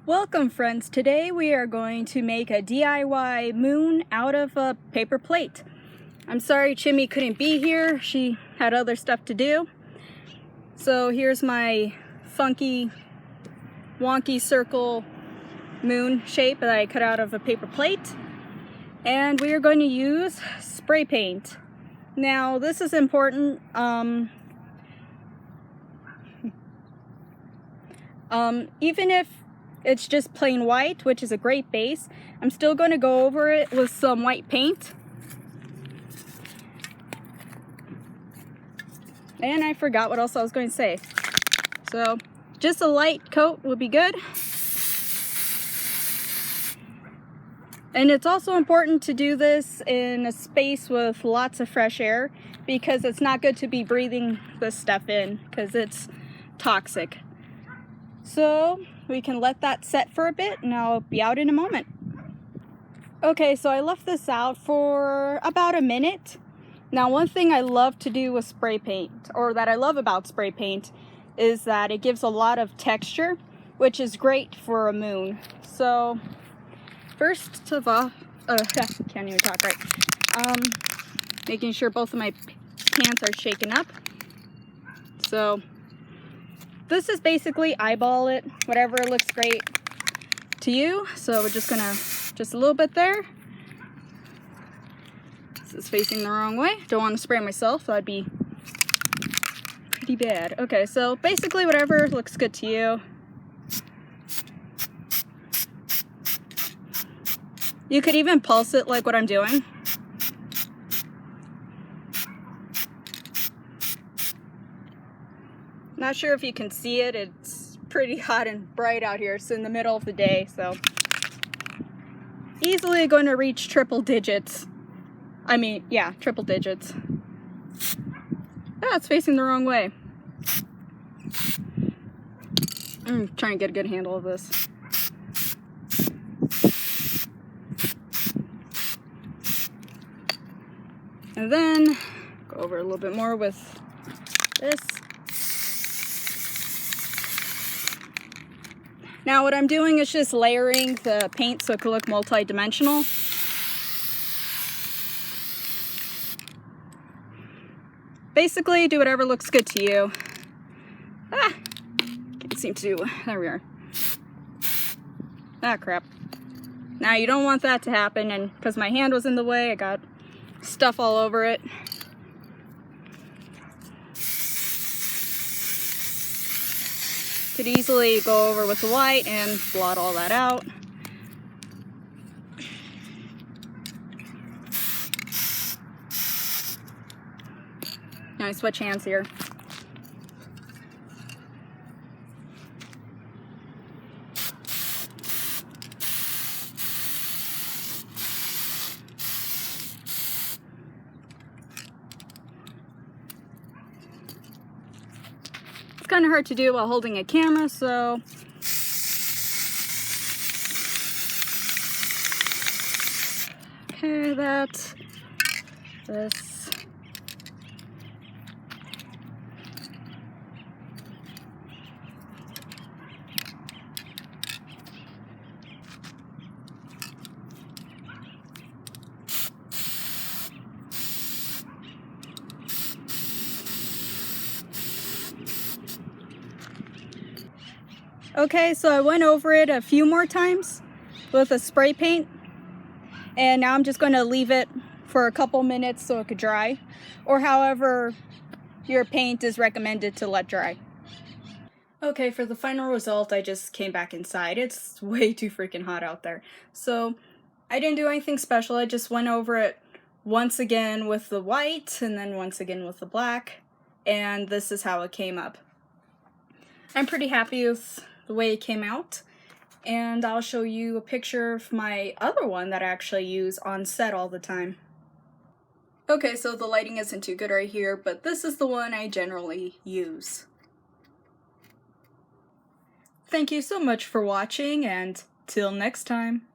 Welcome friends, today we are going to make a DIY moon out of a paper plate. I'm sorry Chimmy couldn't be here, she had other stuff to do. So here's my funky, wonky circle moon shape that I cut out of a paper plate. And we are going to use spray paint. Now this is important, even if it's just plain white, which is a great base, I'm still going to go over it with some white paint. And I forgot what else I was going to say. So just a light coat would be good. And it's also important to do this in a space with lots of fresh air, because it's not good to be breathing this stuff in because it's toxic. So we can let that set for a bit and I'll be out in a moment. Okay, so I left this out for about a minute. Now one thing I love to do with spray paint, or that I love about spray paint, is that it gives a lot of texture, which is great for a moon. So first of all, can't even talk right. Making sure both of my pants are shaken up. So this is basically eyeball it, whatever looks great to you. So we're just gonna, just a little bit there. This is facing the wrong way. Don't want to spray myself, that'd be pretty bad. Okay, so basically whatever looks good to you. You could even pulse it like what I'm doing. Not sure if you can see it, it's pretty hot and bright out here. It's in the middle of the day, so easily going to reach triple digits. I mean, yeah, triple digits. Ah, it's facing the wrong way. I'm trying to get a good handle of this. And then go over a little bit more with this. Now what I'm doing is just layering the paint so it could look multi-dimensional. Basically, do whatever looks good to you. Can't seem to, there we are. Ah, crap. Now you don't want that to happen, and because my hand was in the way, I got stuff all over it. Could easily go over with the white and blot all that out. Now I switch hands here. It's kind of hard to do while holding a camera, so okay, that's this. Okay, so I went over it a few more times with a spray paint, and now I'm just going to leave it for a couple minutes so it could dry, or however your paint is recommended to let dry. Okay, for the final result, I just came back inside. It's way too freaking hot out there. So I didn't do anything special. I just went over it once again with the white and then once again with the black, and this is how it came up. I'm pretty happy with the way it came out, and I'll show you a picture of my other one that I actually use on set all the time. Okay, so the lighting isn't too good right here, but this is the one I generally use. Thank you so much for watching, and till next time.